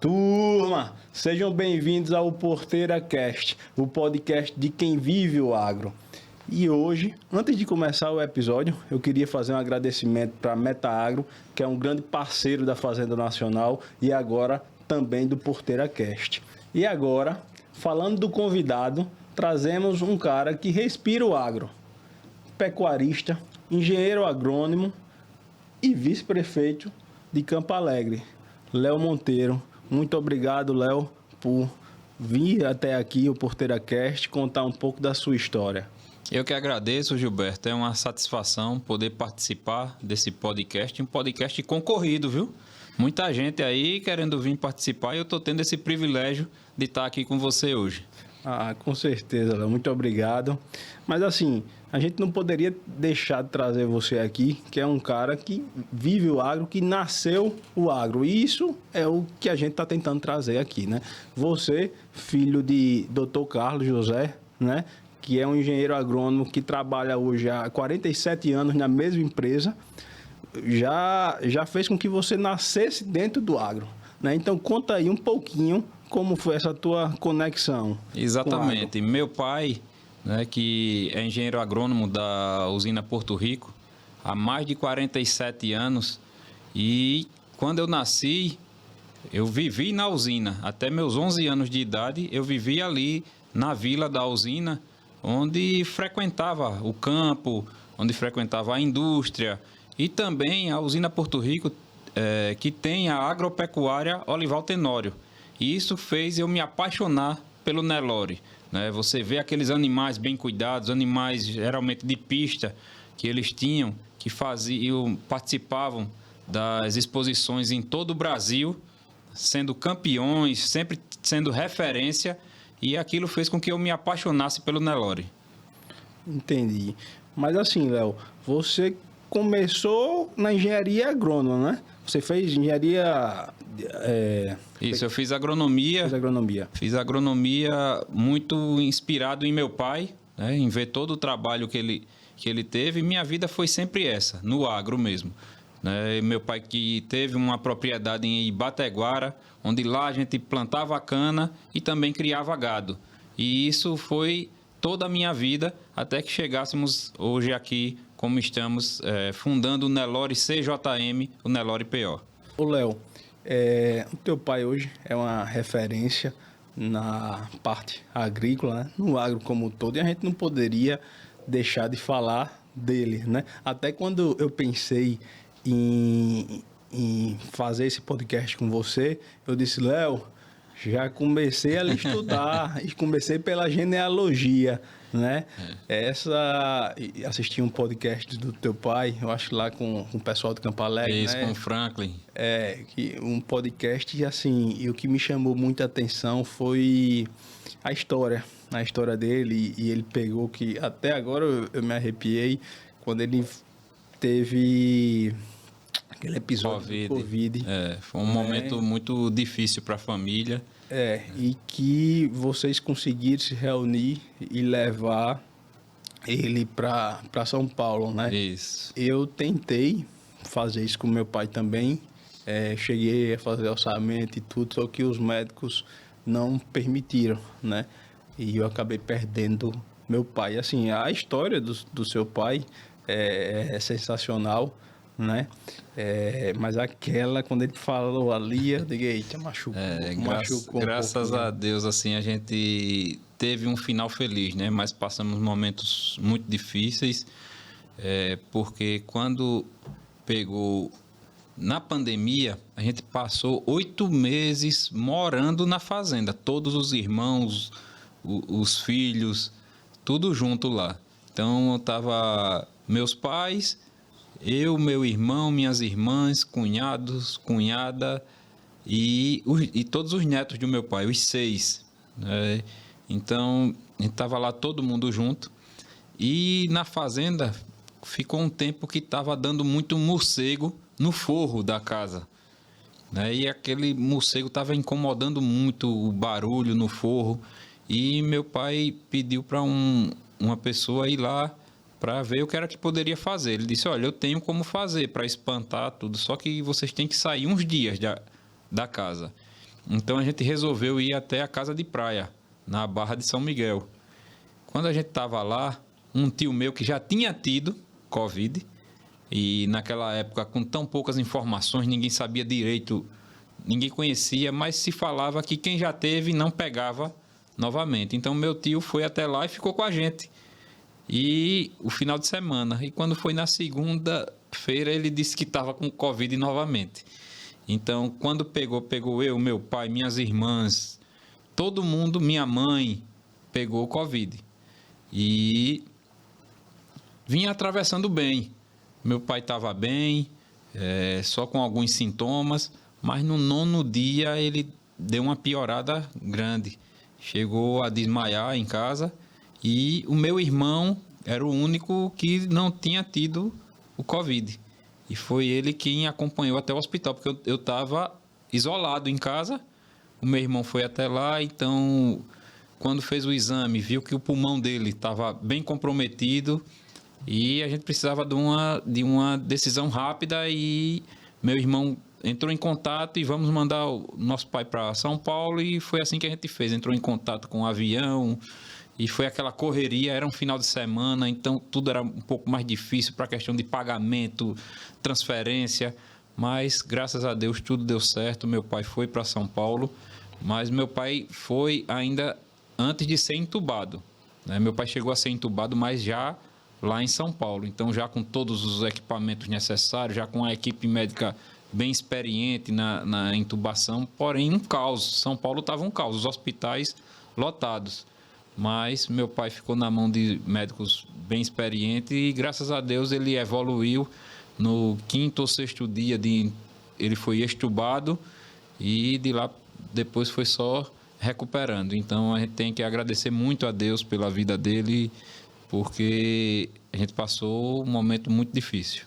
Turma, sejam bem-vindos ao Porteira Cast, o podcast de quem vive o agro. E hoje, antes de começar o episódio, eu queria fazer um agradecimento para a MetaAgro, que é um grande parceiro da Fazenda Nacional e agora também do Porteira Cast. E agora, falando do convidado, trazemos um cara que respira o agro, pecuarista, engenheiro agrônomo e vice-prefeito de Campo Alegre, Léo Monteiro. Muito obrigado, Léo, por vir até aqui, o Porteira Cast, contar um pouco da sua história. Eu que agradeço, Gilberto. É uma satisfação poder participar desse podcast, um podcast concorrido, viu? Muita gente aí querendo vir participar e eu estou tendo esse privilégio de estar aqui com você hoje. Com certeza, Léo. Muito obrigado. Mas assim, a gente não poderia deixar de trazer você aqui, que é um cara que vive o agro, que nasceu o agro. E isso é o que a gente está tentando trazer aqui, né? Você, filho de Dr. Carlos José, né? Que é um engenheiro agrônomo que trabalha hoje há 47 anos na mesma empresa, já fez com que você nascesse dentro do agro, né? Então conta aí um pouquinho como foi essa tua conexão. Exatamente. Meu pai, né, que é engenheiro agrônomo da usina Porto Rico, há mais de 47 anos. E quando eu nasci, eu vivi na usina. Até meus 11 anos de idade, eu vivi ali na vila da usina, onde frequentava o campo, onde frequentava a indústria. E também a usina Porto Rico, que tem a agropecuária Olival Tenório. E isso fez eu me apaixonar pelo Nelore, né? Você vê aqueles animais bem cuidados, animais geralmente de pista que eles tinham, que participavam das exposições em todo o Brasil, sendo campeões, sempre sendo referência, e aquilo fez com que eu me apaixonasse pelo Nelore. Entendi. Mas assim, Léo, você começou na engenharia agrônoma, né? Você fez engenharia... Isso, eu fiz agronomia. Fiz agronomia muito inspirado em meu pai, né? Em ver todo o trabalho que ele teve. E minha vida foi sempre essa, no agro mesmo, né? Meu pai que teve uma propriedade em Ibateguara, onde lá a gente plantava cana e também criava gado. E isso foi toda a minha vida, até que chegássemos hoje aqui, como estamos, fundando o Nelore CJM, o Nelore PO. Ô, Léo, o teu pai hoje é uma referência na parte agrícola, né? No agro como um todo, e a gente não poderia deixar de falar dele, né? Até quando eu pensei em fazer esse podcast com você, eu disse, Léo, já comecei a estudar e comecei pela genealogia, né? Assisti um podcast do teu pai, eu acho lá com o pessoal do Campo Alegre, isso, né? Com o Franklin. Um podcast e assim, e o que me chamou muita atenção foi a história dele, e ele pegou que até agora eu me arrepiei quando ele teve aquele episódio do Covid. Foi um momento muito difícil para a família. E que vocês conseguiram se reunir e levar ele para São Paulo, né? Isso. Eu tentei fazer isso com meu pai também. Cheguei a fazer orçamento e tudo, só que os médicos não permitiram, né? E eu acabei perdendo meu pai. Assim, a história do seu pai é sensacional, né? Mas aquela, quando ele falou ali, eu digo, eita, machucou. Graças a Deus, assim, a gente teve um final feliz, né? Mas passamos momentos muito difíceis, porque quando pegou na pandemia, a gente passou 8 meses morando na fazenda, todos os irmãos, os filhos, tudo junto lá. Então, meus pais, eu, meu irmão, minhas irmãs, cunhados, cunhada e todos os netos do meu pai, os 6, né? Então, a gente estava lá todo mundo junto. E na fazenda ficou um tempo que estava dando muito morcego no forro da casa, né? E aquele morcego estava incomodando muito, o barulho no forro. E meu pai pediu para uma pessoa ir lá para ver o que era que poderia fazer. Ele disse, olha, eu tenho como fazer para espantar tudo, só que vocês têm que sair uns dias da casa. Então a gente resolveu ir até a casa de praia, na Barra de São Miguel. Quando a gente estava lá, um tio meu que já tinha tido Covid, e naquela época, com tão poucas informações, ninguém sabia direito, ninguém conhecia, mas se falava que quem já teve não pegava novamente. Então meu tio foi até lá e ficou com a gente. E o final de semana. E quando foi na segunda-feira, ele disse que estava com Covid novamente. Então, quando pegou eu, meu pai, minhas irmãs, todo mundo, minha mãe, pegou Covid. E vinha atravessando bem. Meu pai estava bem, só com alguns sintomas, mas no 9º dia ele deu uma piorada grande. Chegou a desmaiar em casa e o meu irmão era o único que não tinha tido o Covid. E foi ele quem acompanhou até o hospital, porque eu estava isolado em casa. O meu irmão foi até lá, então, quando fez o exame, viu que o pulmão dele estava bem comprometido e a gente precisava de uma decisão rápida e meu irmão entrou em contato e vamos mandar o nosso pai para São Paulo e foi assim que a gente fez. Entrou em contato com o avião e foi aquela correria, era um final de semana, então tudo era um pouco mais difícil para a questão de pagamento, transferência, mas graças a Deus tudo deu certo. Meu pai foi para São Paulo, mas meu pai foi ainda antes de ser entubado, né? Meu pai chegou a ser entubado, mas já lá em São Paulo, então já com todos os equipamentos necessários, já com a equipe médica bem experiente na intubação, porém um caos. São Paulo estava um caos, os hospitais lotados. Mas meu pai ficou na mão de médicos bem experientes e, graças a Deus, ele evoluiu. No 5º ou 6º dia, ele foi extubado e de lá depois foi só recuperando. Então, a gente tem que agradecer muito a Deus pela vida dele, porque a gente passou um momento muito difícil.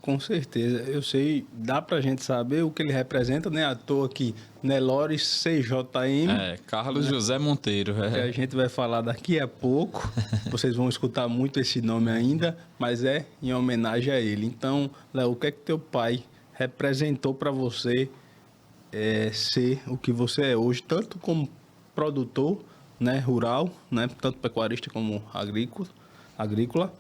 Com certeza, eu sei, dá pra gente saber o que ele representa, né? À toa que Nelore CJM. Carlos José Monteiro. Que a gente vai falar daqui a pouco. Vocês vão escutar muito esse nome ainda, mas é em homenagem a ele. Então, Léo, o que é que teu pai representou para você ser o que você é hoje, tanto como produtor, né, rural, né, tanto pecuarista como agrícola,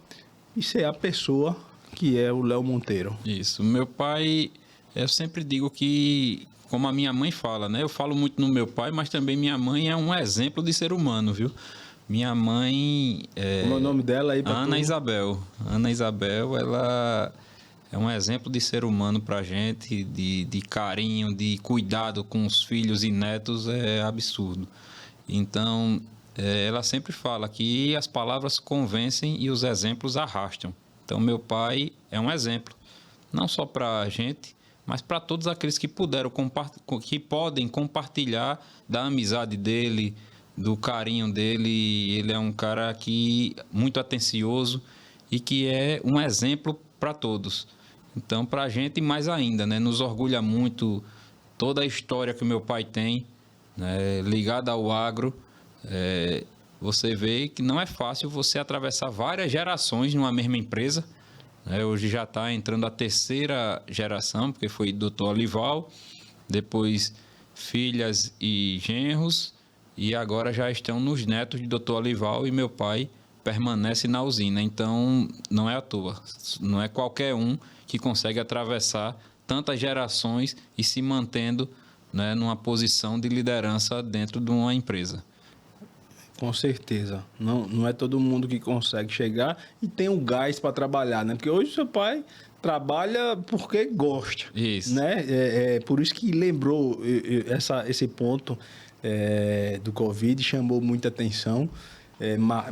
e ser a pessoa que é o Léo Monteiro? Isso. Meu pai, eu sempre digo que, como a minha mãe fala, né? Eu falo muito no meu pai, mas também minha mãe é um exemplo de ser humano, viu? Minha mãe... Como é o nome dela aí? Ana Isabel. Ana Isabel, ela é um exemplo de ser humano pra gente, de carinho, de cuidado com os filhos e netos, é absurdo. Então, ela sempre fala que as palavras convencem e os exemplos arrastam. Então, meu pai é um exemplo, não só para a gente, mas para todos aqueles que que podem compartilhar da amizade dele, do carinho dele. Ele é um cara muito atencioso e que é um exemplo para todos. Então, para a gente, mais ainda, né? Nos orgulha muito toda a história que o meu pai tem, né, ligada ao agro. Você vê que não é fácil você atravessar várias gerações numa mesma empresa, né? Hoje já está entrando a 3ª geração, porque foi Dr. Olival, depois filhas e genros, e agora já estão nos netos de Dr. Olival, e meu pai permanece na usina. Então, não é à toa, não é qualquer um que consegue atravessar tantas gerações e se mantendo, né, numa posição de liderança dentro de uma empresa. Com certeza. Não é todo mundo que consegue chegar e tem o gás para trabalhar, né? Porque hoje seu pai trabalha porque gosta. Isso. Né? Por isso que lembrou esse ponto do Covid, chamou muita atenção.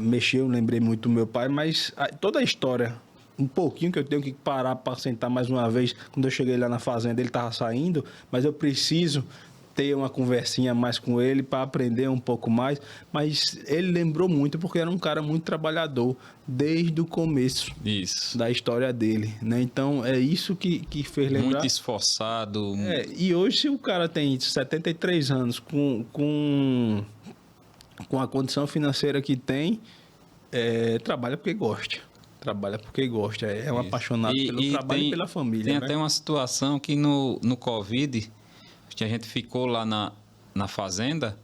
Mexeu, lembrei muito do meu pai, mas toda a história, um pouquinho que eu tenho que parar para sentar mais uma vez. Quando eu cheguei lá na fazenda, ele estava saindo, mas eu preciso ter uma conversinha mais com ele para aprender um pouco mais, mas ele lembrou muito porque era um cara muito trabalhador desde o começo da história dele, né? Então é isso que fez lembrar. Muito esforçado. E hoje, se o cara tem 73 anos com a condição financeira que tem, trabalha porque gosta. Trabalha porque gosta, é um apaixonado pelo trabalho e pela família. Tem, né? até uma situação que no Covid, que a gente ficou lá na fazenda,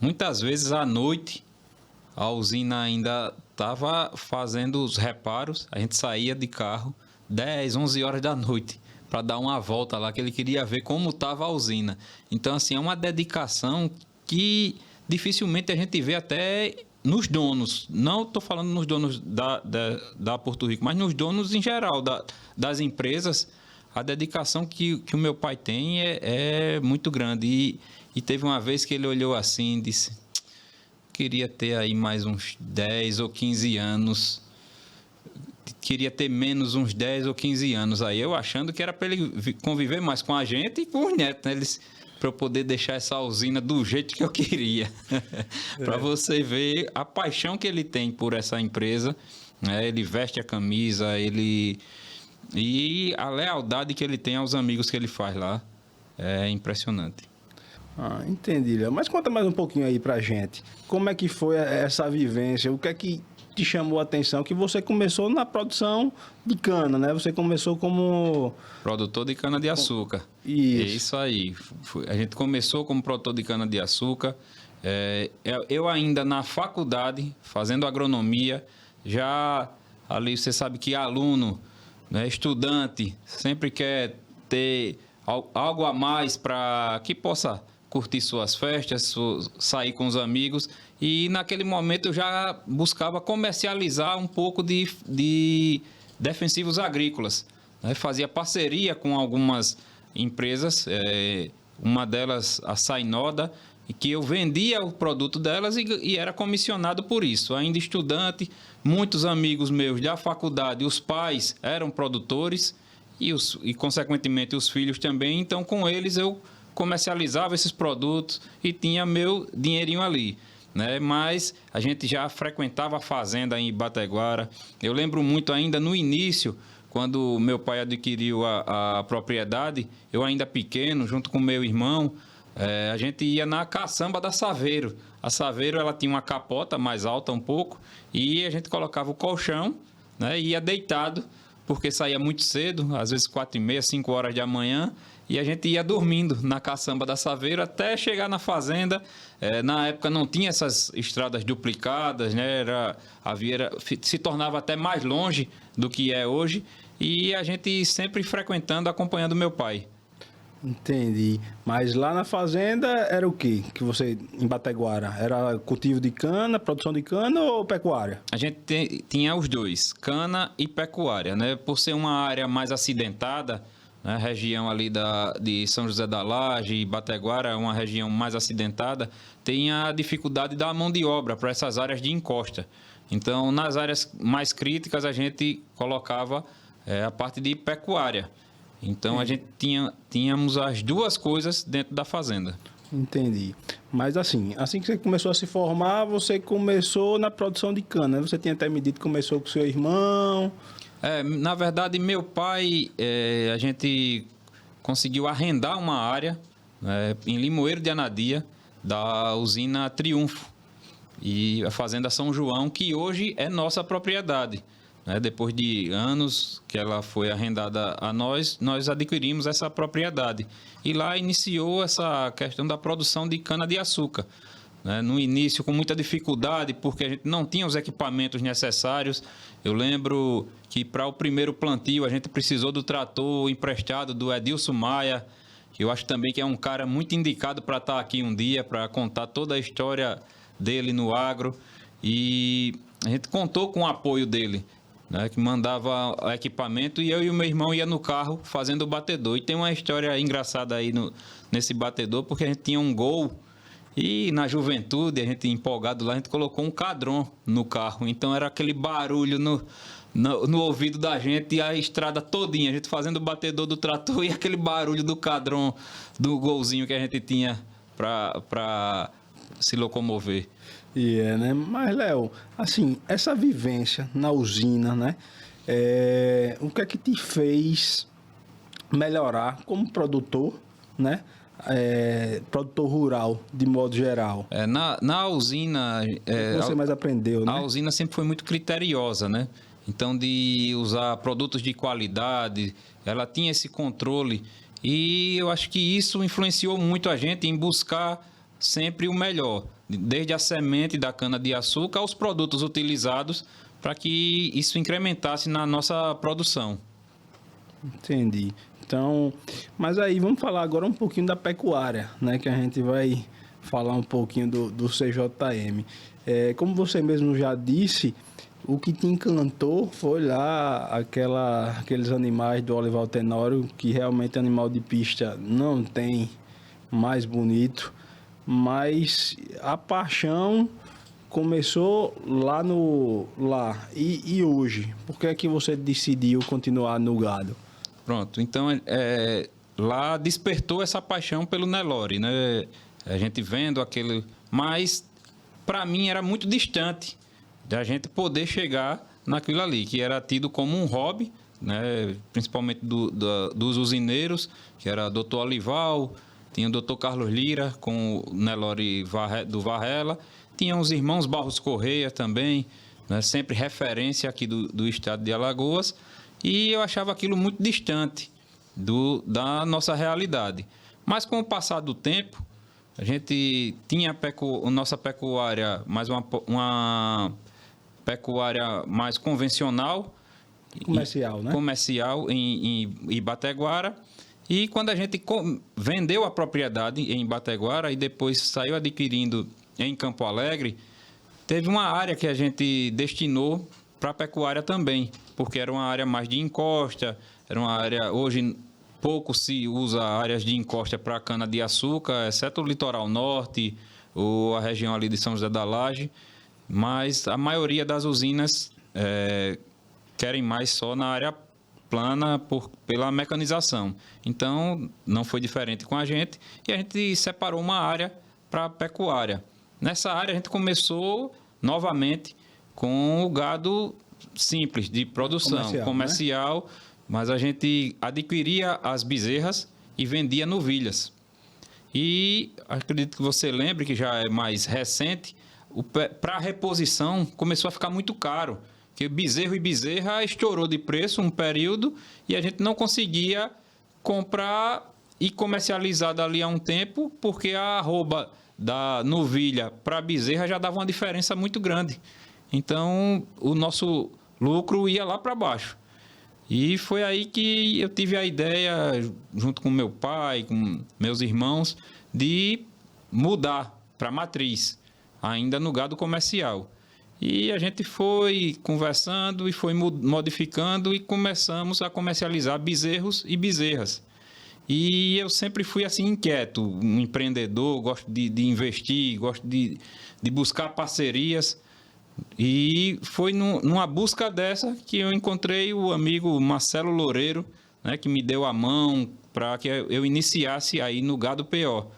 muitas vezes à noite, a usina ainda estava fazendo os reparos, a gente saía de carro 10, 11 horas da noite para dar uma volta lá, que ele queria ver como estava a usina. Então, assim, é uma dedicação que dificilmente a gente vê até nos donos. Não estou falando nos donos da Porto Rico, mas nos donos em geral das empresas. A dedicação que o meu pai tem é muito grande. E teve uma vez que ele olhou assim e disse: queria ter aí mais uns 10 ou 15 anos. Queria ter menos uns 10 ou 15 anos. Aí eu achando que era para ele conviver mais com a gente e com os netos, né? Para eu poder deixar essa usina do jeito que eu queria. Para você ver a paixão que ele tem por essa empresa, né? Ele veste a camisa, e a lealdade que ele tem aos amigos que ele faz lá é impressionante. Entendi, Léo. Mas conta mais um pouquinho aí pra gente. Como é que foi essa vivência? O que é que te chamou a atenção? Que você começou na produção de cana, né? Você começou como produtor de cana-de-açúcar. Isso. É isso aí. A gente começou como produtor de cana-de-açúcar. Eu ainda na faculdade, fazendo agronomia, já ali você sabe que aluno, né, estudante, sempre quer ter algo a mais para que possa curtir suas festas, sair com os amigos. E naquele momento eu já buscava comercializar um pouco de defensivos agrícolas, né? Fazia parceria com algumas empresas, uma delas a Sainoda, e que eu vendia o produto delas e era comissionado por isso. Ainda estudante, muitos amigos meus da faculdade, os pais eram produtores e consequentemente os filhos também. Então com eles eu comercializava esses produtos e tinha meu dinheirinho ali, né? Mas a gente já frequentava a fazenda em Ibateguara. Eu lembro muito ainda no início, quando meu pai adquiriu a propriedade, eu ainda pequeno, junto com meu irmão, a gente ia na caçamba da Saveiro. A Saveiro, ela tinha uma capota mais alta um pouco e a gente colocava o colchão, né, e ia deitado, porque saía muito cedo, às vezes 4h30, 5 horas da manhã, e a gente ia dormindo na caçamba da Saveiro até chegar na fazenda. Na época não tinha essas estradas duplicadas, né? Se tornava até mais longe do que é hoje, e a gente sempre frequentando, acompanhando meu pai. Entendi. Mas lá na fazenda era o quê? Que você, em Bateguara, era cultivo de cana, produção de cana ou pecuária? A gente tinha os dois, cana e pecuária, né? Por ser uma área mais acidentada, né? Região ali de São José da Laje e Bateguara é uma região mais acidentada, tem a dificuldade da mão de obra para essas áreas de encosta. Então, nas áreas mais críticas, a gente colocava a parte de pecuária. Então, a gente tínhamos as duas coisas dentro da fazenda. Entendi. Mas assim que você começou a se formar, você começou na produção de cana, né? Você tinha até me dito que começou com seu irmão. Na verdade, meu pai, a gente conseguiu arrendar uma área em Limoeiro de Anadia, da usina Triunfo, e a fazenda São João, que hoje é nossa propriedade. Depois de anos que ela foi arrendada a nós adquirimos essa propriedade. E lá iniciou essa questão da produção de cana-de-açúcar. No início, com muita dificuldade, porque a gente não tinha os equipamentos necessários. Eu lembro que para o primeiro plantio a gente precisou do trator emprestado do Edilson Maia, que eu acho também que é um cara muito indicado para estar aqui um dia, para contar toda a história dele no agro. E a gente contou com o apoio dele, que mandava equipamento, e eu e o meu irmão ia no carro fazendo o batedor. E tem uma história engraçada aí nesse batedor, porque a gente tinha um Gol e na juventude, a gente empolgado lá, a gente colocou um Cadron no carro. Então era aquele barulho no ouvido da gente e a estrada todinha, a gente fazendo o batedor do trator e aquele barulho do Cadron, do Golzinho que a gente tinha para se locomover. Né? Mas, Léo, assim, essa vivência na usina, né? O que é que te fez melhorar como produtor, né? Produtor rural, de modo geral? Na usina... O que você mais aprendeu, né? A usina sempre foi muito criteriosa, né? Então, de usar produtos de qualidade, ela tinha esse controle. E eu acho que isso influenciou muito a gente em buscar sempre o melhor, desde a semente da cana-de-açúcar aos produtos utilizados para que isso incrementasse na nossa produção. Entendi. Então, mas aí vamos falar agora um pouquinho da pecuária, né? Que a gente vai falar um pouquinho do CJM. Como você mesmo já disse, o que te encantou foi lá aqueles animais do Olival Tenório, que realmente animal de pista não tem mais bonito, mas a paixão começou lá. E hoje, por que é que você decidiu continuar no gado? Pronto, então lá despertou essa paixão pelo Nelore, né? A gente vendo aquele, mas para mim era muito distante da gente poder chegar naquilo ali, que era tido como um hobby, né? Principalmente dos usineiros, que era o Dr. Olival, tinha o Dr. Carlos Lira com o Nelore do Varela, tinha os irmãos Barros Correia também, né? Sempre referência aqui do estado de Alagoas, e eu achava aquilo muito distante da nossa realidade. Mas com o passar do tempo, a gente tinha a nossa pecuária, mais uma pecuária mais convencional, comercial, né? Comercial em Ibateguara. E quando a gente vendeu a propriedade em Ibateguara e depois saiu adquirindo em Campo Alegre, teve uma área que a gente destinou para a pecuária também, porque era uma área mais de encosta, era uma área, hoje pouco se usa áreas de encosta para cana-de-açúcar, exceto o litoral norte ou a região ali de São José da Laje, mas a maioria das usinas querem mais só na área plana pela mecanização. Então, não foi diferente com a gente e a gente separou uma área para a pecuária. Nessa área, a gente começou novamente com o gado simples, de produção, comercial, né? Mas a gente adquiria as bezerras e vendia novilhas. E acredito que você lembre, que já é mais recente, para reposição começou a ficar muito caro, porque bezerro e bezerra estourou de preço um período e a gente não conseguia comprar e comercializar dali a um tempo, porque a arroba da novilha para a bezerra já dava uma diferença muito grande. Então, o nosso lucro ia lá para baixo. E foi aí que eu tive a ideia, junto com meu pai, com meus irmãos, de mudar para a matriz, ainda no gado comercial. E a gente foi conversando e foi modificando e começamos a comercializar bezerros e bezerras. E eu sempre fui assim inquieto, um empreendedor, gosto de investir, gosto de buscar parcerias. E foi numa busca dessa que eu encontrei o amigo Marcelo Loureiro, né, que me deu a mão para que eu iniciasse aí no gado PO.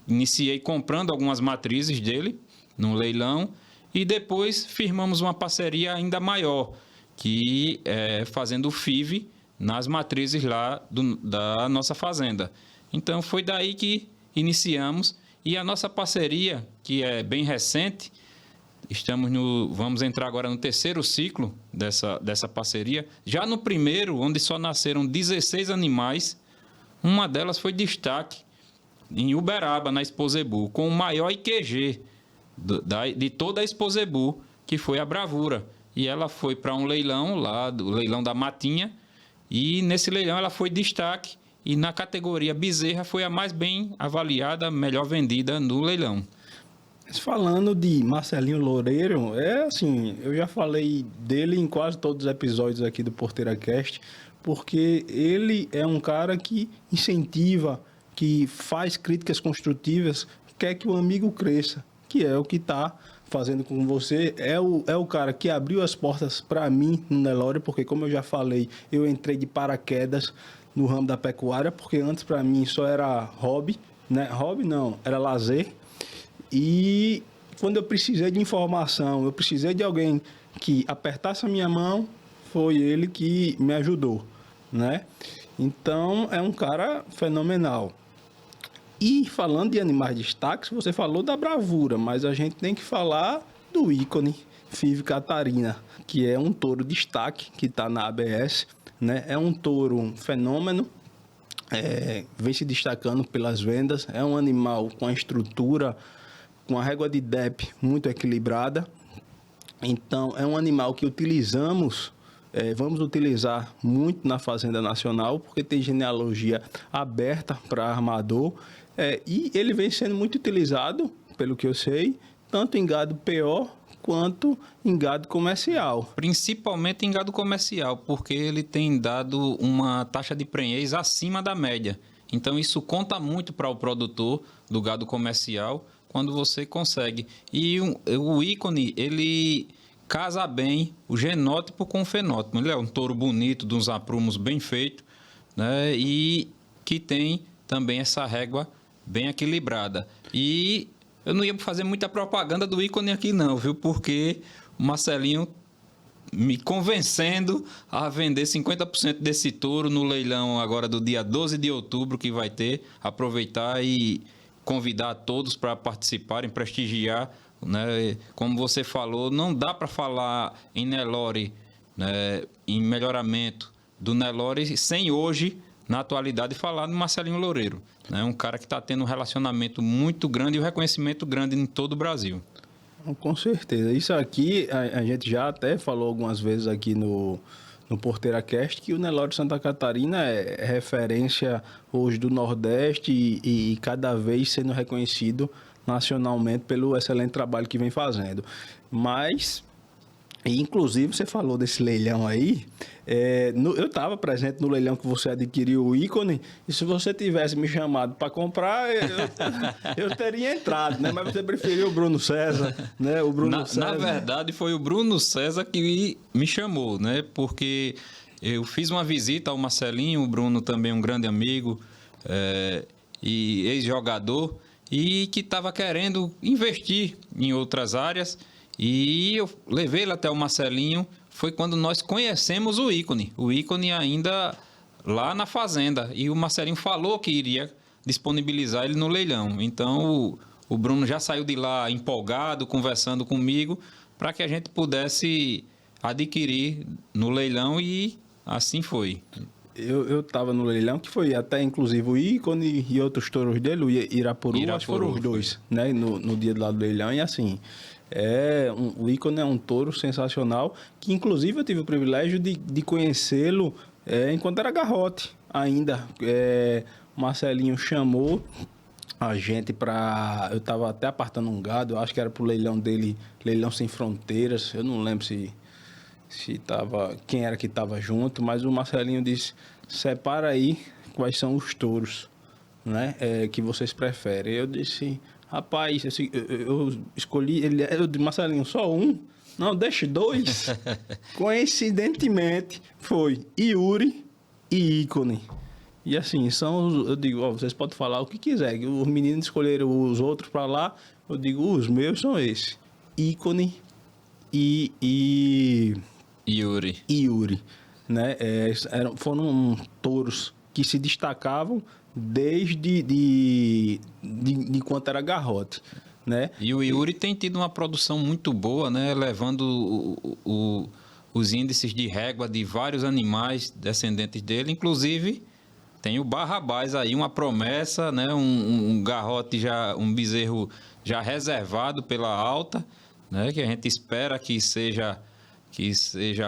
Iniciei comprando algumas matrizes dele num leilão e depois firmamos uma parceria ainda maior, que é fazendo o FIV nas matrizes lá da nossa fazenda. Então foi daí que iniciamos e a nossa parceria, que é bem recente, vamos entrar agora no terceiro ciclo dessa parceria. Já no primeiro, onde só nasceram 16 animais, uma delas foi destaque em Uberaba, na Exposebu, com o maior IQG de toda a Exposebu, que foi a Bravura. E ela foi para um leilão, lá do leilão da Matinha, e nesse leilão ela foi destaque, e na categoria bezerra foi a mais bem avaliada, melhor vendida no leilão. Falando de Marcelinho Loureiro, assim, eu já falei dele em quase todos os episódios aqui do Porteira Cast, porque ele é um cara que incentiva, que faz críticas construtivas, quer que o amigo cresça, que é o que está fazendo com você. É o cara que abriu as portas para mim no Nelore, porque como eu já falei, eu entrei de paraquedas no ramo da pecuária, porque antes para mim só era hobby, né? Hobby não, era lazer. E quando eu precisei de informação, eu precisei de alguém que apertasse a minha mão, foi ele que me ajudou, né? Então, é um cara fenomenal. E falando de animais de destaques, você falou da Bravura, mas a gente tem que falar do ícone FIV Catarina, que é um touro destaque que está na ABS, né? É um touro fenômeno, vem se destacando pelas vendas. É um animal com a estrutura, com a régua de DEP muito equilibrada. Então, é um animal que vamos utilizar muito na Fazenda Nacional, porque tem genealogia aberta para armador. E ele vem sendo muito utilizado, pelo que eu sei, tanto em gado PO quanto em gado comercial. Principalmente em gado comercial, porque ele tem dado uma taxa de prenhez acima da média. Então, isso conta muito para o produtor do gado comercial quando você consegue. E o ícone, ele casa bem o genótipo com o fenótipo. Ele é um touro bonito, de uns aprumos bem feitos, né? E que tem também essa régua bem equilibrada. E eu não ia fazer muita propaganda do ícone aqui não, viu? Porque o Marcelinho me convencendo a vender 50% desse touro no leilão agora do dia 12 de outubro que vai ter. Aproveitar e convidar todos para participarem, prestigiar, né? Como você falou, não dá para falar em Nelore, né, em melhoramento do Nelore sem hoje, na atualidade, falar do Marcelinho Loureiro. É um cara que está tendo um relacionamento muito grande e um reconhecimento grande em todo o Brasil. Com certeza. Isso aqui, a gente já até falou algumas vezes aqui no Porteira Cast, que o Nelore de Santa Catarina é referência hoje do Nordeste e cada vez sendo reconhecido nacionalmente pelo excelente trabalho que vem fazendo. Mas, inclusive, você falou desse leilão aí, eu estava presente no leilão que você adquiriu o ícone, e se você tivesse me chamado para comprar, eu teria entrado, né? Mas você preferiu o Bruno César, né? O Bruno César. Na verdade, foi o Bruno César que me chamou, né? Porque eu fiz uma visita ao Marcelinho, o Bruno também um grande amigo e ex-jogador, e que estava querendo investir em outras áreas, e eu levei ele até o Marcelinho. Foi quando nós conhecemos o ícone ainda lá na fazenda, e o Marcelinho falou que iria disponibilizar ele no leilão. Então o Bruno já saiu de lá empolgado, conversando comigo, para que a gente pudesse adquirir no leilão, e assim foi. Eu estava no leilão, que foi até inclusive o ícone e outros touros dele, o Irapuru, acho que foram os dois, né? No dia lá do leilão. E assim, o ícone é um touro sensacional, que inclusive eu tive o privilégio de conhecê-lo enquanto era garrote ainda. O Marcelinho chamou a gente para... Eu estava até apartando um gado, eu acho que era pro leilão dele, Leilão Sem Fronteiras, eu não lembro se quem era que estava junto, mas o Marcelinho disse: separa aí quais são os touros, né, que vocês preferem. Eu disse: rapaz, eu escolhi, eu disse: Marcelinho, só um? Não, deixe dois. Coincidentemente, foi Yuri e ícone. E assim, eu digo: vocês podem falar o que quiser, os meninos escolheram os outros para lá, eu digo: os meus são esses, ícone e Yuri, né? Foram touros que se destacavam desde de quanto era garrote, né? E o Yuri tem tido uma produção muito boa, né? Levando os índices de régua de vários animais descendentes dele, inclusive tem o Barrabás aí, uma promessa, né? Um garrote um bezerro já reservado pela alta, né? Que a gente espera que seja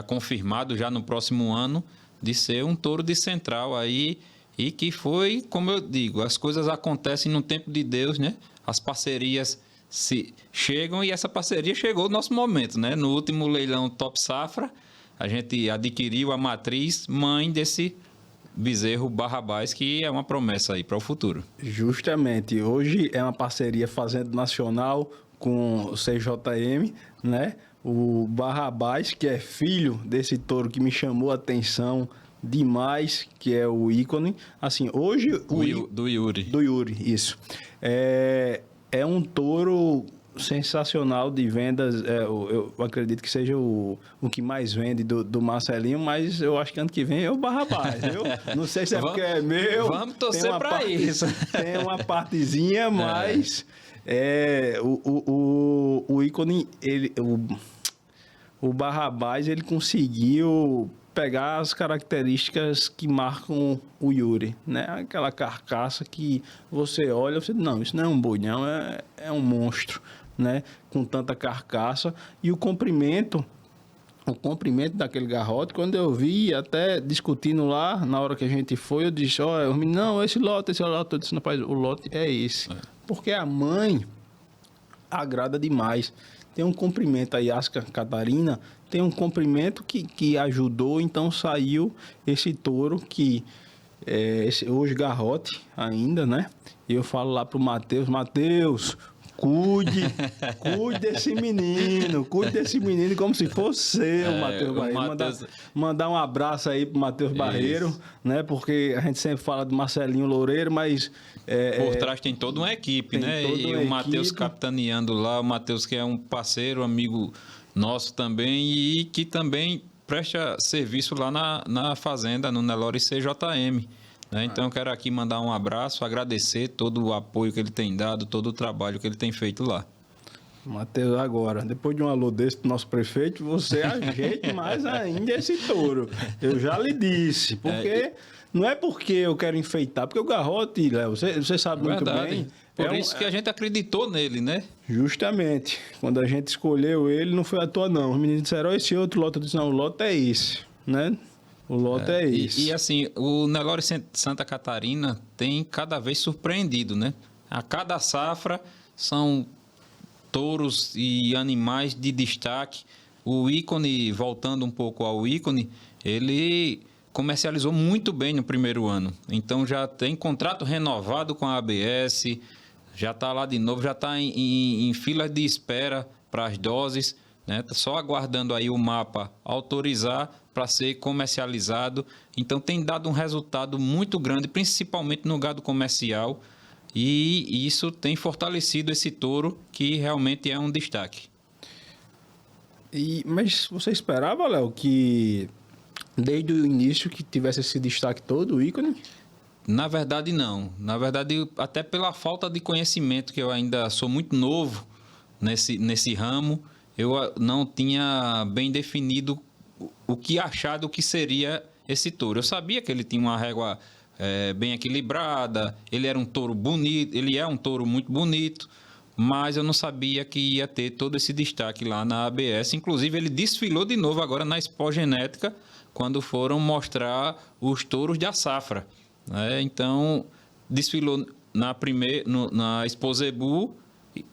confirmado já no próximo ano, de ser um touro de central aí, e que foi, como eu digo, as coisas acontecem no tempo de Deus, né? As parcerias chegam, e essa parceria chegou no nosso momento, né? No último leilão Top Safra, a gente adquiriu a matriz mãe desse bezerro Barrabás, que é uma promessa aí para o futuro. Justamente, hoje é uma parceria Fazenda Nacional com o CJM, né? O Barrabás, que é filho desse touro que me chamou a atenção demais, que é o ícone. Assim, hoje... Do Yuri. Do Yuri, isso. É um touro sensacional de vendas. Eu acredito que seja o que mais vende do Marcelinho, mas eu acho que ano que vem é o Barrabás, viu? Não sei se porque é meu. Vamos torcer para isso. Tem uma partezinha, mas... O ícone, o Barrabás, ele conseguiu pegar as características que marcam o Yuri, né? Aquela carcaça que você olha, você diz, não, isso não é um boi, não, é um monstro, né? Com tanta carcaça. E o comprimento daquele garrote, quando eu vi, até discutindo lá, na hora que a gente foi, eu disse, olha, não, esse lote, eu disse, rapaz, o lote é esse. Porque a mãe agrada demais. Tem um comprimento, a Yasca Catarina tem um comprimento que ajudou, então saiu esse touro que hoje garrote ainda, né? E eu falo lá pro Matheus, cuide desse menino como se fosse seu, Matheus Barreiro. Mandar um abraço aí pro Matheus Barreiro, né? Porque a gente sempre fala do Marcelinho Loureiro, mas... Por trás tem toda uma equipe, né? E o Matheus capitaneando lá, o Matheus que é um parceiro, amigo nosso também, e que também presta serviço lá na fazenda, no Nelore CJM. Né? Então, eu quero aqui mandar um abraço, agradecer todo o apoio que ele tem dado, todo o trabalho que ele tem feito lá. Matheus, agora, depois de um alô desse do nosso prefeito, você ajeite mais ainda esse touro. Eu já lhe disse, porque não é porque eu quero enfeitar, porque o garrote, Léo, você sabe muito bem... Por isso que a gente acreditou nele, né? Justamente. Quando a gente escolheu ele, não foi à toa, não. Os meninos disseram, esse outro lote. Eu disse, não, o lote é esse, né? O lote é esse. E assim, o Nelore Santa Catarina tem cada vez surpreendido, né? A cada safra são touros e animais de destaque. O ícone, voltando um pouco ao ícone, ele comercializou muito bem no primeiro ano. Então já tem contrato renovado com a ABS, já está lá de novo, já está em fila de espera para as doses, né? Tá só aguardando aí o mapa autorizar para ser comercializado. Então tem dado um resultado muito grande, principalmente no gado comercial, e isso tem fortalecido esse touro, que realmente é um destaque. Mas você esperava, Léo, que desde o início que tivesse esse destaque todo, o ícone? Na verdade, não. Na verdade, até pela falta de conhecimento, que eu ainda sou muito novo nesse ramo, eu não tinha bem definido o que achar do que seria esse touro. Eu sabia que ele tinha uma régua bem equilibrada, ele era um touro bonito, ele é um touro muito bonito, mas eu não sabia que ia ter todo esse destaque lá na ABS. Inclusive, ele desfilou de novo agora na Expo Genética, quando foram mostrar os touros da safra. Né? Então, desfilou na Expo Zebu,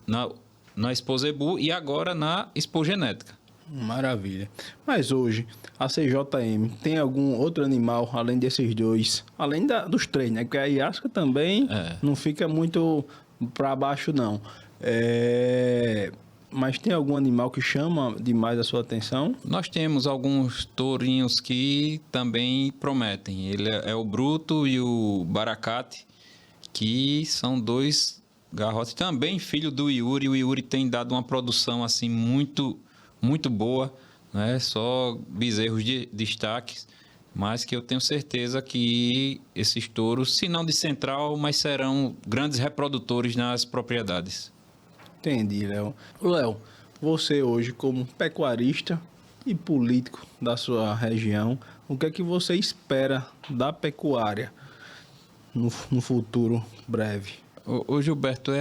na Expo Zebu e agora na Expo Genética. Maravilha. Mas hoje, a CJM tem algum outro animal, além desses dois? Além dos três, né? Porque a Yasca também não fica muito para baixo, não. Mas tem algum animal que chama demais a sua atenção? Nós temos alguns tourinhos que também prometem. Ele é o Bruto e o Baracate, que são dois garrotes também filho do Yuri. O Yuri tem dado uma produção assim muito, muito boa, né? Só bezerros de destaques, mas que eu tenho certeza que esses touros, se não de central, mas serão grandes reprodutores nas propriedades. Entendi, Léo. Léo, você hoje como pecuarista e político da sua região, o que é que você espera da pecuária no futuro breve? Ô Gilberto,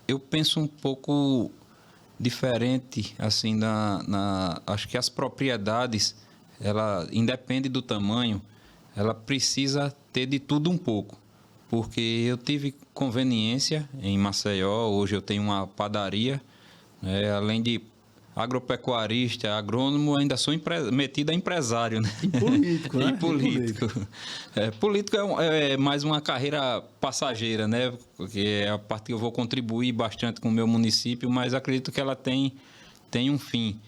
eu penso um pouco diferente, assim, acho que as propriedades, ela independe do tamanho, ela precisa ter de tudo um pouco. Porque eu tive conveniência em Maceió, hoje eu tenho uma padaria, né? Além de agropecuarista, agrônomo, ainda sou metido a empresário. Né? E político, né? E político. Político é mais uma carreira passageira, né? Porque é a parte que eu vou contribuir bastante com o meu município, mas acredito que ela tem um fim.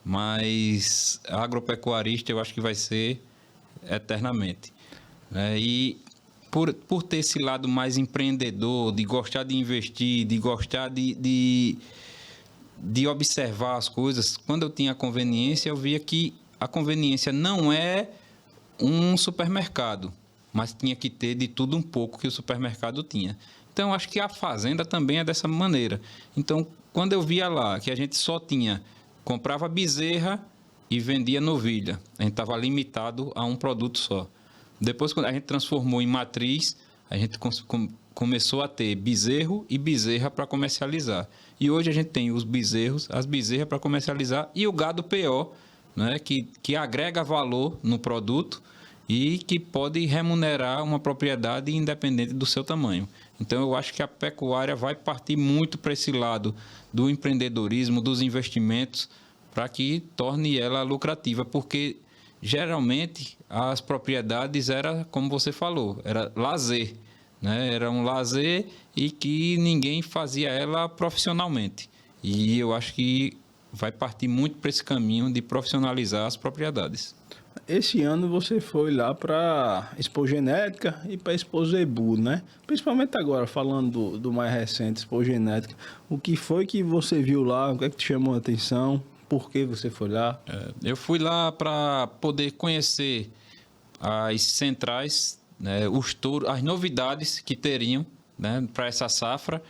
Mas agropecuarista eu acho que vai ser eternamente. E por ter esse lado mais empreendedor, de gostar de investir, de gostar de observar as coisas, quando eu tinha conveniência, eu via que a conveniência não é um supermercado, mas tinha que ter de tudo um pouco que o supermercado tinha. Então, acho que a fazenda também é dessa maneira. Então, quando eu via lá que a gente só comprava bezerra e vendia novilha. A gente estava limitado a um produto só. Depois, quando a gente transformou em matriz, a gente começou a ter bezerro e bezerra para comercializar. E hoje a gente tem os bezerros, as bezerras para comercializar e o gado PO, né, que agrega valor no produto e que pode remunerar uma propriedade independente do seu tamanho. Então, eu acho que a pecuária vai partir muito para esse lado do empreendedorismo, dos investimentos, para que torne ela lucrativa, porque geralmente as propriedades era, como você falou, era lazer, né? Era um lazer e que ninguém fazia ela profissionalmente. E eu acho que vai partir muito para esse caminho de profissionalizar as propriedades. Esse ano você foi lá para Expo Genética e para Expo Zebu, né? Principalmente agora, falando do mais recente, Expo Genética. O que foi que você viu lá? O que é que te chamou a atenção? Por que você foi lá? Eu fui lá para poder conhecer as centrais, né, os touros, as novidades que teriam, né, para essa safra,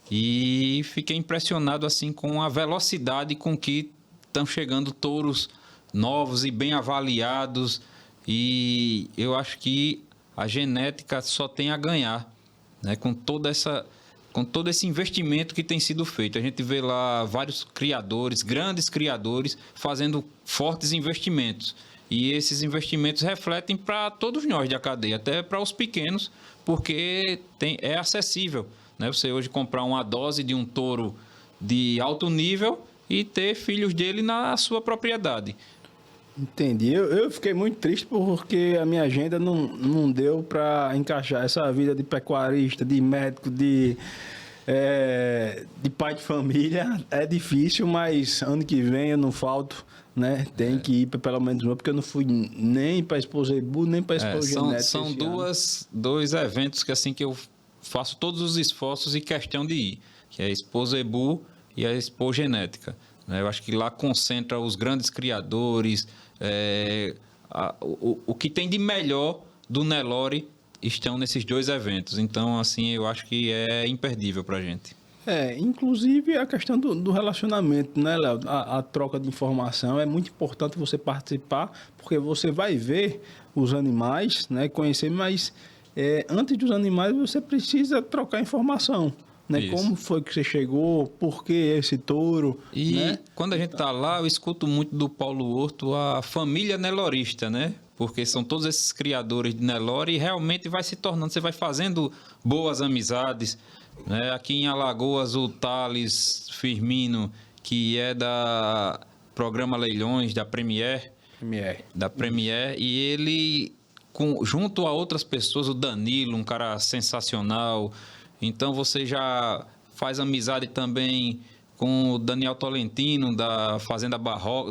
e fiquei impressionado assim com a velocidade com que estão chegando touros novos e bem avaliados, e eu acho que a genética só tem a ganhar, né, com todo esse investimento que tem sido feito. A gente vê lá vários criadores, grandes criadores, fazendo fortes investimentos. E esses investimentos refletem para todos nós da cadeia, até para os pequenos, porque é acessível, né? Você hoje comprar uma dose de um touro de alto nível e ter filhos dele na sua propriedade. Entendi. Eu fiquei muito triste porque a minha agenda não deu para encaixar essa vida de pecuarista, de médico, de pai de família. É difícil, mas ano que vem eu não falto, né? Tem que ir para pelo menos uma, porque eu não fui nem para Expo Zebu, nem para Expo Genética. São dois eventos que assim que eu faço todos os esforços e questão de ir, que é a Expo Zebu e a Expo Genética. Eu acho que lá concentra os grandes criadores, o que tem de melhor do Nelore estão nesses dois eventos. Então, assim, eu acho que é imperdível para a gente. Inclusive a questão do relacionamento, né, Léo? A troca de informação é muito importante você participar, porque você vai ver os animais, né, conhecer, mas antes dos animais você precisa trocar informação. Né? Como foi que você chegou? Por que esse touro? E né? Quando a gente está lá, eu escuto muito do Paulo Horto a família nelorista, né? Porque são todos esses criadores de Nelore e realmente vai se tornando, você vai fazendo boas amizades. Né? Aqui em Alagoas, o Thales Firmino, que é da programa Leilões, da Premier, e ele, junto a outras pessoas, o Danilo, um cara sensacional. Então, você já faz amizade também com o Daniel Tolentino, da Fazenda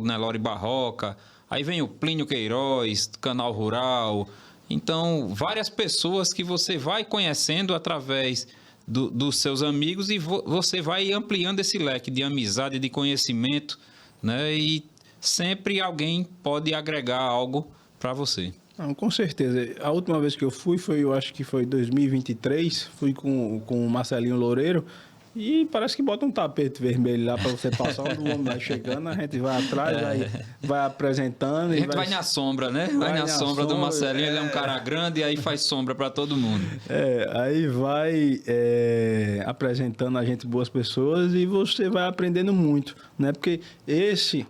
Nelore Barroca. Aí vem o Plínio Queiroz, do Canal Rural. Então, várias pessoas que você vai conhecendo através dos seus amigos e você vai ampliando esse leque de amizade, de conhecimento, né? E sempre alguém pode agregar algo para você. Não, com certeza. A última vez que eu fui eu acho que foi 2023, fui com o Marcelinho Loureiro e parece que bota um tapete vermelho lá para você passar, onde o homem vai chegando, a gente vai atrás, vai apresentando. A gente vai na sombra, né? Vai na sombra do Marcelinho, ele é um cara grande e aí faz sombra para todo mundo. Aí vai apresentando a gente boas pessoas e você vai aprendendo muito, né? Porque esse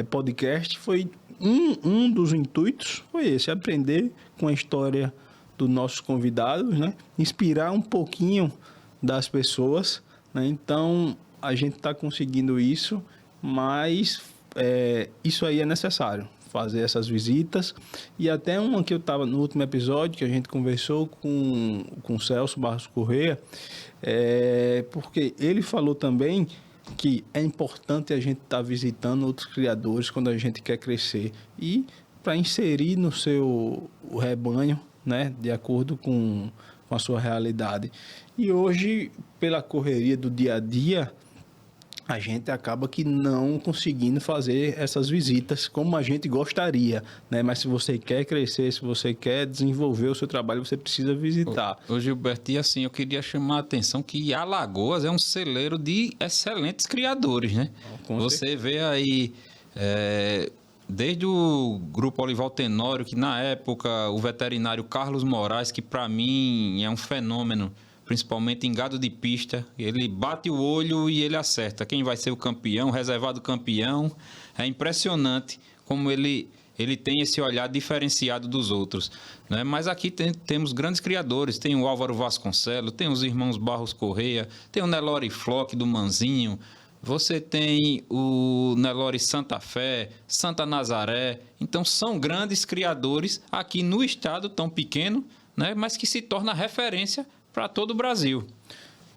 podcast foi... Um dos intuitos foi esse, aprender com a história dos nossos convidados, né? Inspirar um pouquinho das pessoas, né? Então, a gente está conseguindo isso, mas isso aí é necessário, fazer essas visitas. E até uma que eu estava no último episódio, que a gente conversou com o Celso Barros Corrêa, porque ele falou também que é importante a gente estar visitando outros criadores quando a gente quer crescer e para inserir no seu rebanho, né, de acordo com a sua realidade. E hoje, pela correria do dia a dia, a gente acaba que não conseguindo fazer essas visitas como a gente gostaria, né? Mas se você quer crescer, se você quer desenvolver o seu trabalho, você precisa visitar. Ô Gilberto, e assim, eu queria chamar a atenção que Alagoas é um celeiro de excelentes criadores, né? Você vê aí desde o Grupo Olival Tenório, que na época o veterinário Carlos Moraes, que para mim é um fenômeno, principalmente em gado de pista, ele bate o olho e ele acerta quem vai ser o campeão, o reservado campeão. É impressionante como ele tem esse olhar diferenciado dos outros, né? Mas aqui temos grandes criadores, tem o Álvaro Vasconcelos, tem os irmãos Barros Correia, tem o Nelore Flock do Manzinho, você tem o Nelore Santa Fé, Santa Nazaré. Então são grandes criadores aqui no estado tão pequeno, né? Mas que se torna referência para todo o Brasil.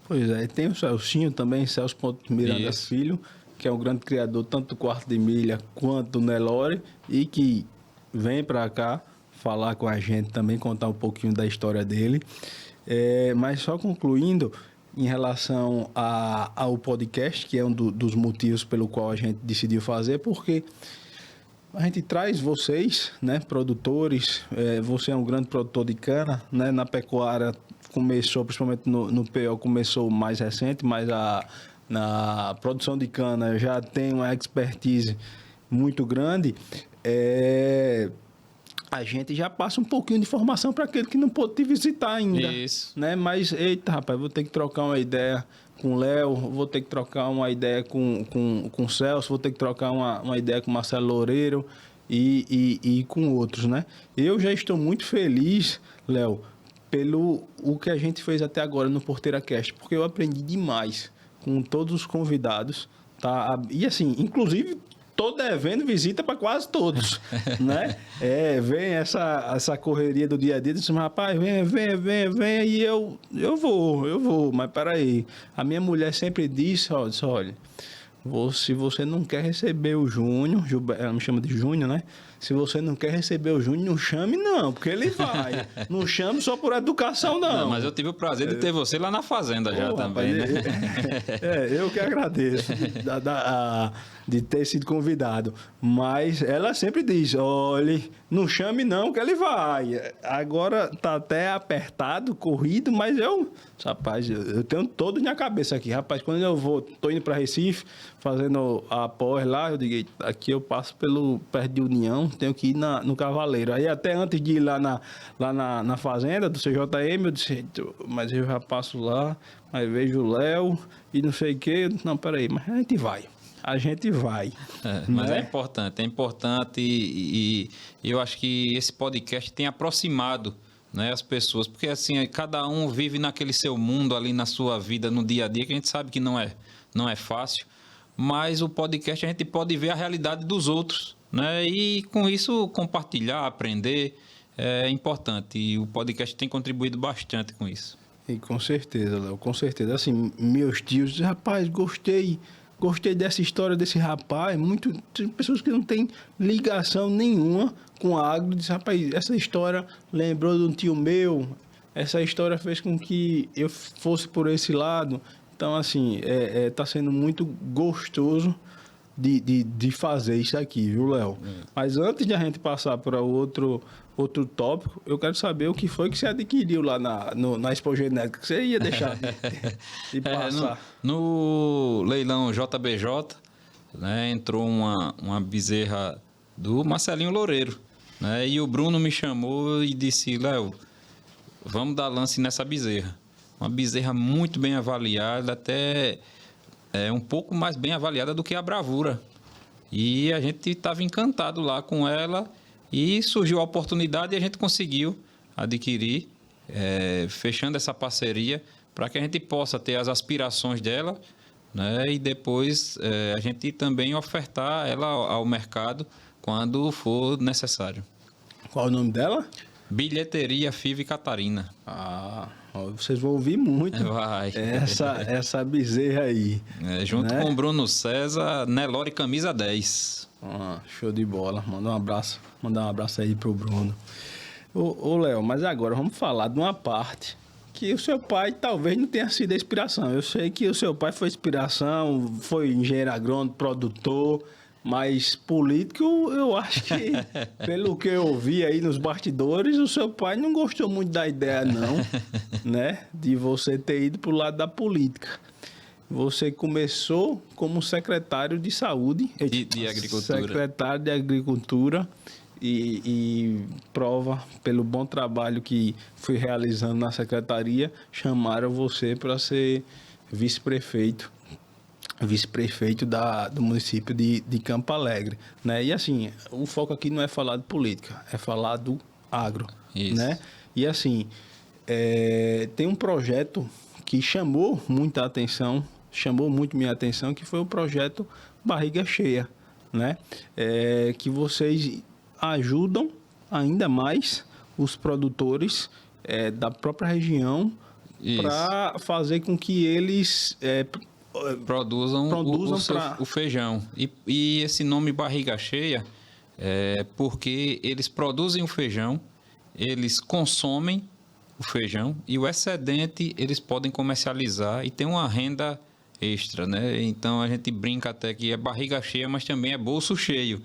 Pois é, e tem o Celcinho também, Celso Ponte Miranda Filho, que é um grande criador tanto do quarto de milha quanto do Nelore, e que vem para cá falar com a gente também, contar um pouquinho da história dele. Mas só concluindo, em relação ao podcast, que é um dos motivos pelo qual a gente decidiu fazer, porque a gente traz vocês, né, produtores, você é um grande produtor de cana, né, na pecuária começou, principalmente no PO, começou mais recente, mas na produção de cana já tem uma expertise muito grande. A gente já passa um pouquinho de informação para aquele que não pôde te visitar ainda. Isso. Né? Mas, eita, rapaz, vou ter que trocar uma ideia com o Léo, vou ter que trocar uma ideia com o Celso, vou ter que trocar uma ideia com o Marcelo Loureiro e com outros, né? Eu já estou muito feliz, Léo, pelo o que a gente fez até agora no Porteira Cast, porque eu aprendi demais com todos os convidados, tá? E assim, inclusive, tô devendo visita para quase todos, né? Vem essa correria do dia a dia, diz, rapaz, vem, e eu vou, mas peraí. A minha mulher sempre disse, olha, se você não quer receber o Júnior, ela me chama de Júnior, né? Se você não quer receber o Júnior, não chame não, porque ele vai. Não chame só por educação, não. Mas eu tive o prazer de ter você lá na fazenda já também, rapaz, né? Eu que agradeço de ter sido convidado. Mas ela sempre diz, olha, não chame não, que ele vai. Agora tá até apertado, corrido, mas rapaz, eu tenho todo na cabeça aqui. Rapaz, quando tô indo para Recife, fazendo a pós lá, eu digo, aqui eu passo perto de União, tenho que ir no Cavaleiro. Aí até antes de ir lá na fazenda do CJM, eu disse, mas eu já passo lá, aí vejo o Léo e não sei o quê. Não, peraí, mas a gente vai. Mas é importante e eu acho que esse podcast tem aproximado, né, as pessoas, porque assim, cada um vive naquele seu mundo ali na sua vida, no dia a dia, que a gente sabe que não é fácil, mas o podcast a gente pode ver a realidade dos outros, né, e com isso compartilhar, aprender, é importante, e o podcast tem contribuído bastante com isso. E com certeza, Léo, com certeza. Assim, meus tios dizem, rapaz, gostei dessa história desse rapaz. Tem pessoas que não têm ligação nenhuma com a agro. Dizem, rapaz, essa história lembrou de um tio meu, essa história fez com que eu fosse por esse lado. Então, assim, tá sendo muito gostoso de fazer isso aqui, viu, Léo? Mas antes de a gente passar para outro tópico, eu quero saber o que foi que você adquiriu lá na Expo Genética, que você ia deixar de passar. No leilão JBJ, né, entrou uma bezerra do Marcelinho Loureiro, né, e o Bruno me chamou e disse, Léo, vamos dar lance nessa bezerra. Uma bezerra muito bem avaliada, até um pouco mais bem avaliada do que a Bravura. E a gente estava encantado lá com ela e surgiu a oportunidade e a gente conseguiu adquirir, fechando essa parceria para que a gente possa ter as aspirações dela, né, e depois a gente também ofertar ela ao mercado quando for necessário. Qual o nome dela? Bilheteria FIV Catarina. Vocês vão ouvir muito. Vai. Essa bezerra aí. Junto com o Bruno César, Nelore Camisa 10. Show de bola. Mandar um abraço aí pro Bruno. Ô Léo, mas agora vamos falar de uma parte que o seu pai talvez não tenha sido a inspiração. Eu sei que o seu pai foi inspiração, foi engenheiro agrônomo, produtor, mas político, eu acho que, pelo que eu vi aí nos bastidores, o seu pai não gostou muito da ideia, não, né? De você ter ido pro lado da política. você começou como secretário de saúde, de agricultura. Secretário de agricultura e prova pelo bom trabalho que foi realizando na secretaria, chamaram você para ser vice-prefeito do município de Campo Alegre, né? E assim, o foco aqui não é falar de política, é falar do agro, Isso. né? E assim, tem um projeto que chamou muito minha atenção, que foi o projeto Barriga Cheia, né? Que vocês ajudam ainda mais os produtores da própria região para fazer com que eles produzam o feijão. E esse nome Barriga Cheia é porque eles produzem o feijão, eles consomem o feijão e o excedente eles podem comercializar e ter uma renda extra, né? Então a gente brinca até que é barriga cheia, mas também é bolso cheio,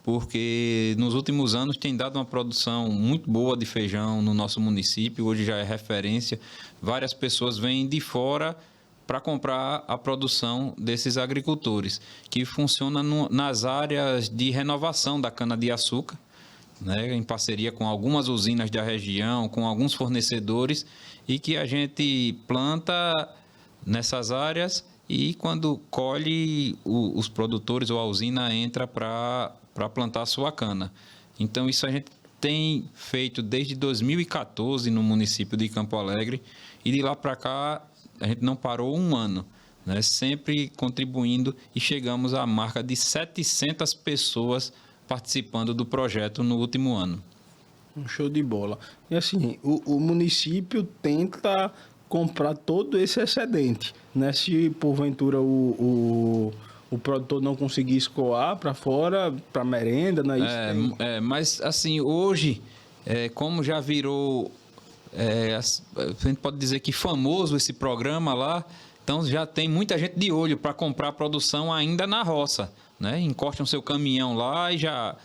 porque nos últimos anos tem dado uma produção muito boa de feijão no nosso município, hoje já é referência. Várias pessoas vêm de fora para comprar a produção desses agricultores, que funciona nas áreas de renovação da cana-de-açúcar, né, em parceria com algumas usinas da região, com alguns fornecedores, e que a gente planta nessas áreas e quando colhe, os produtores ou a usina entra para plantar a sua cana. Então, isso a gente tem feito desde 2014 no município de Campo Alegre, e de lá para cá a gente não parou um ano, né, sempre contribuindo, e chegamos à marca de 700 pessoas participando do projeto no último ano. Um show de bola. E assim, o município tenta comprar todo esse excedente, né? Se porventura o produtor não conseguir escoar para fora, para merenda, não é isso? Mas assim, hoje, como já virou, a gente pode dizer que famoso esse programa lá, então já tem muita gente de olho para comprar a produção ainda na roça, né? Encostam seu caminhão lá e já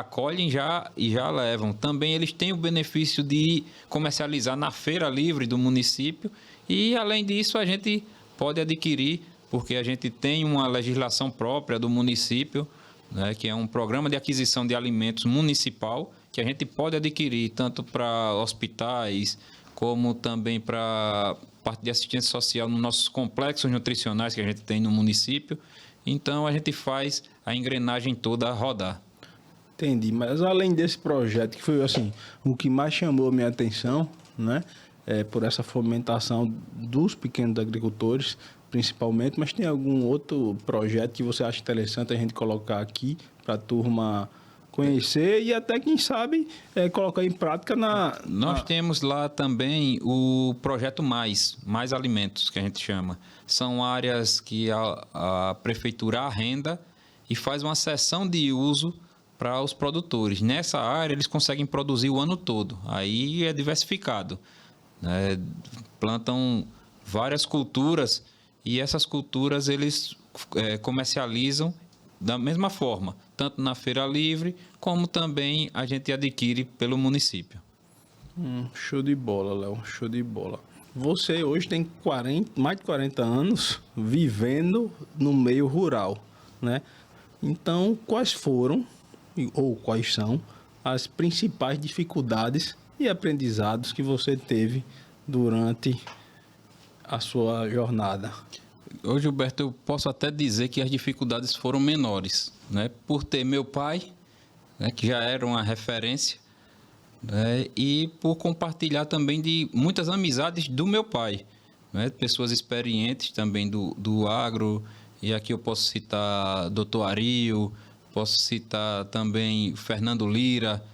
colhem e já levam. Também eles têm o benefício de comercializar na feira livre do município e, além disso, a gente pode adquirir, porque a gente tem uma legislação própria do município, né, que é um programa de aquisição de alimentos municipal, que a gente pode adquirir tanto para hospitais, como também para parte de assistência social nos nossos complexos nutricionais que a gente tem no município. Então, a gente faz a engrenagem toda rodar. Entendi, mas além desse projeto, que foi assim, o que mais chamou a minha atenção, né, por essa fomentação dos pequenos agricultores, principalmente, mas tem algum outro projeto que você acha interessante a gente colocar aqui para a turma conhecer e até, quem sabe, colocar em prática Nós temos lá também o projeto Mais Alimentos, que a gente chama. São áreas que a prefeitura arrenda e faz uma cessão de uso para os produtores. Nessa área, eles conseguem produzir o ano todo. Aí é diversificado, né? Plantam várias culturas e essas culturas eles comercializam da mesma forma, tanto na feira livre, como também a gente adquire pelo município. Show de bola, Léo, show de bola. Você hoje tem mais de 40 anos vivendo no meio rural, né? Então, quais foram ou quais são as principais dificuldades e aprendizados que você teve durante a sua jornada? Hoje, Gilberto, eu posso até dizer que as dificuldades foram menores, né? Por ter meu pai, né, que já era uma referência, né, e por compartilhar também de muitas amizades do meu pai, né? Pessoas experientes também do agro, e aqui eu posso citar Dr. Ario, posso citar também Fernando Lira,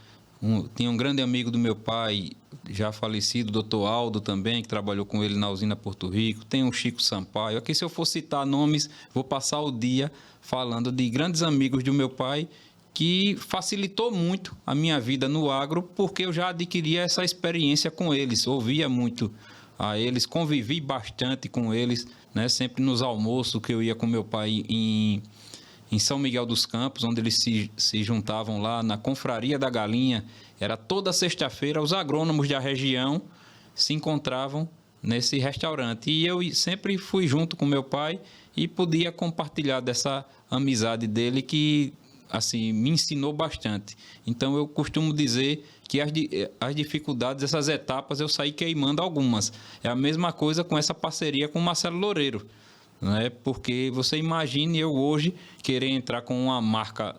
tinha um grande amigo do meu pai, já falecido, Dr. Aldo também, que trabalhou com ele na usina Porto Rico. Tem o Chico Sampaio. Aqui, se eu for citar nomes, vou passar o dia falando de grandes amigos do meu pai, que facilitou muito a minha vida no agro, porque eu já adquiria essa experiência com eles, ouvia muito a eles, convivi bastante com eles, né? Sempre nos almoços que eu ia com meu pai em São Miguel dos Campos, onde eles se juntavam lá na Confraria da Galinha. Era toda sexta-feira, os agrônomos da região se encontravam nesse restaurante. E eu sempre fui junto com meu pai e podia compartilhar dessa amizade dele que, assim, me ensinou bastante. Então, eu costumo dizer que as dificuldades, essas etapas, eu saí queimando algumas. É a mesma coisa com essa parceria com o Marcelo Loureiro, né? Porque você imagine eu hoje querer entrar com uma marca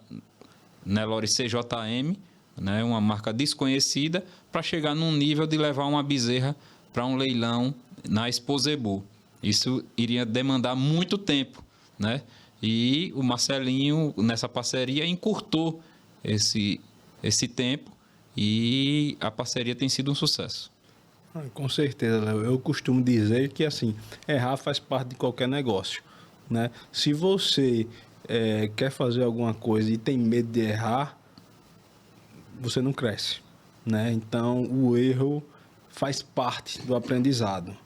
Nelore CJM, né? Uma marca desconhecida, para chegar num nível de levar uma bezerra para um leilão na Expo Zebu. Isso iria demandar muito tempo, né? E o Marcelinho, nessa parceria, encurtou esse tempo e a parceria tem sido um sucesso. Com certeza, Léo. Eu costumo dizer que, assim, errar faz parte de qualquer negócio, né? Se você quer fazer alguma coisa e tem medo de errar, você não cresce, né? Então, o erro faz parte do aprendizado.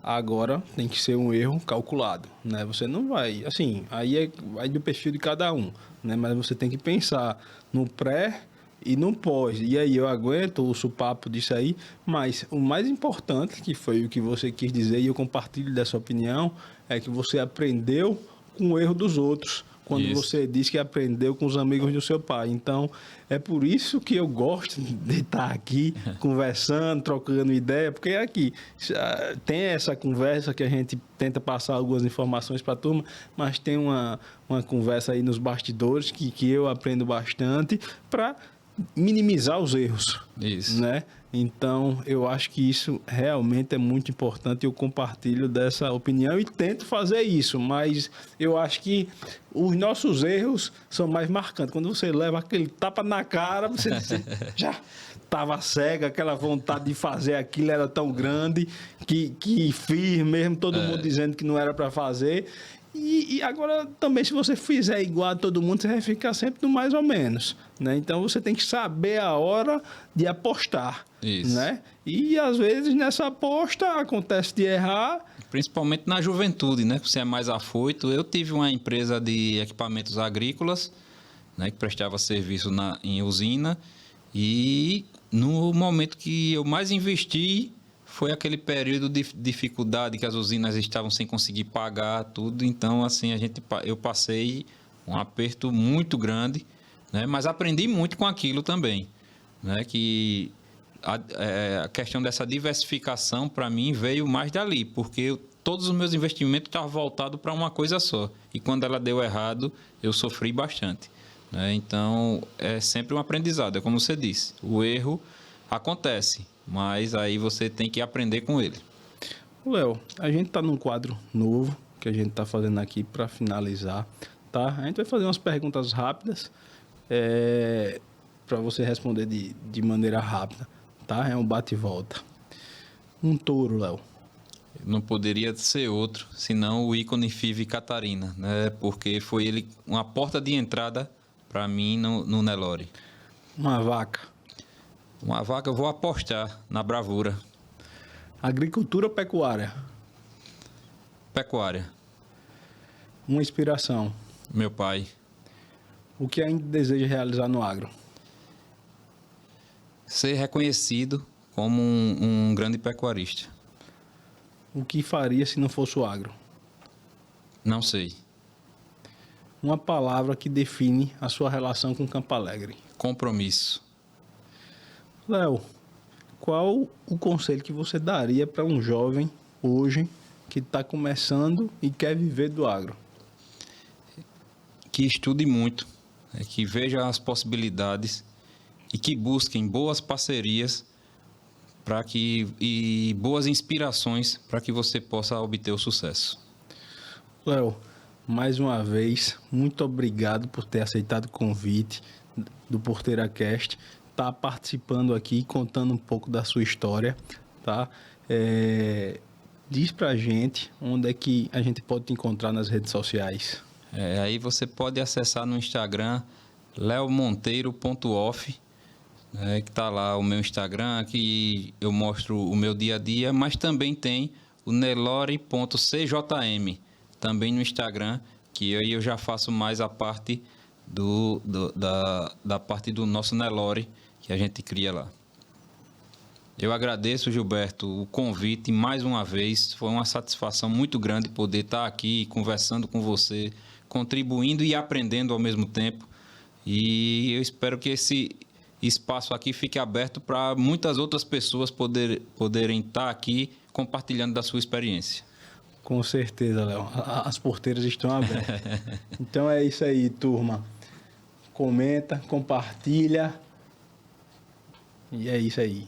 Agora, tem que ser um erro calculado, né? Você não vai... Assim, aí vai do perfil de cada um, né? Mas você tem que pensar no pré e no pós. E aí eu aguento o supapo disso aí, mas o mais importante, que foi o que você quis dizer, e eu compartilho dessa opinião, é que você aprendeu com o erro dos outros. Quando você diz que aprendeu com os amigos do seu pai. Então, é por isso que eu gosto de estar aqui conversando, trocando ideia, porque aqui tem essa conversa que a gente tenta passar algumas informações para a turma, mas tem uma conversa aí nos bastidores que eu aprendo bastante para minimizar os erros. Isso. Né? Então, eu acho que isso realmente é muito importante. Eu compartilho dessa opinião e tento fazer isso, mas eu acho que os nossos erros são mais marcantes. Quando você leva aquele tapa na cara, você já estava cega, aquela vontade de fazer aquilo era tão grande que fiz mesmo, todo mundo dizendo que não era para fazer. E agora também, se você fizer igual a todo mundo, você vai ficar sempre no mais ou menos, né? Então você tem que saber a hora de apostar. Isso. Né? E às vezes nessa aposta acontece de errar. Principalmente na juventude, né? Você é mais afoito. Eu tive uma empresa de equipamentos agrícolas, né? Que prestava serviço em usina. E no momento que eu mais investi foi aquele período de dificuldade que as usinas estavam sem conseguir pagar tudo. Então, assim, eu passei um aperto muito grande, né? Mas aprendi muito com aquilo também, né? Que a questão dessa diversificação, para mim, veio mais dali, porque todos os meus investimentos estavam voltados para uma coisa só. E quando ela deu errado, eu sofri bastante, né? Então, é sempre um aprendizado. É como você disse, o erro acontece, mas aí você tem que aprender com ele. Léo, a gente está num quadro novo que a gente está fazendo aqui para finalizar, tá? A gente vai fazer umas perguntas rápidas para você responder de maneira rápida, tá? É um bate e volta. Um touro, Léo. Não poderia ser outro, senão o ícone FIV Catarina, né? Porque foi ele uma porta de entrada para mim no Nelore. Uma vaca. Uma vaca, eu vou apostar na bravura. Agricultura ou pecuária? Pecuária. Uma inspiração. Meu pai. O que ainda deseja realizar no agro? Ser reconhecido como um grande pecuarista. O que faria se não fosse o agro? Não sei. Uma palavra que define a sua relação com Campo Alegre. Compromisso. Léo, qual o conselho que você daria para um jovem hoje que está começando e quer viver do agro? Que estude muito, que veja as possibilidades e que busquem boas parcerias e boas inspirações para que você possa obter o sucesso. Léo, mais uma vez, muito obrigado por ter aceitado o convite do Porteira Cast. Tá participando aqui, contando um pouco da sua história, tá? Diz pra gente onde é que a gente pode te encontrar nas redes sociais. Aí você pode acessar no Instagram leomonteiro.off, né, que tá lá o meu Instagram, que eu mostro o meu dia a dia, mas também tem o nelore.cjm, também no Instagram, que aí eu já faço mais a parte da parte do nosso Nelore, que a gente cria lá. Eu agradeço, Gilberto, o convite mais uma vez. Foi uma satisfação muito grande poder estar aqui conversando com você, contribuindo e aprendendo ao mesmo tempo. E eu espero que esse espaço aqui fique aberto para muitas outras pessoas poderem estar aqui compartilhando da sua experiência. Com certeza, Léo. As porteiras estão abertas. Então é isso aí, turma. Comenta, compartilha. E é isso aí.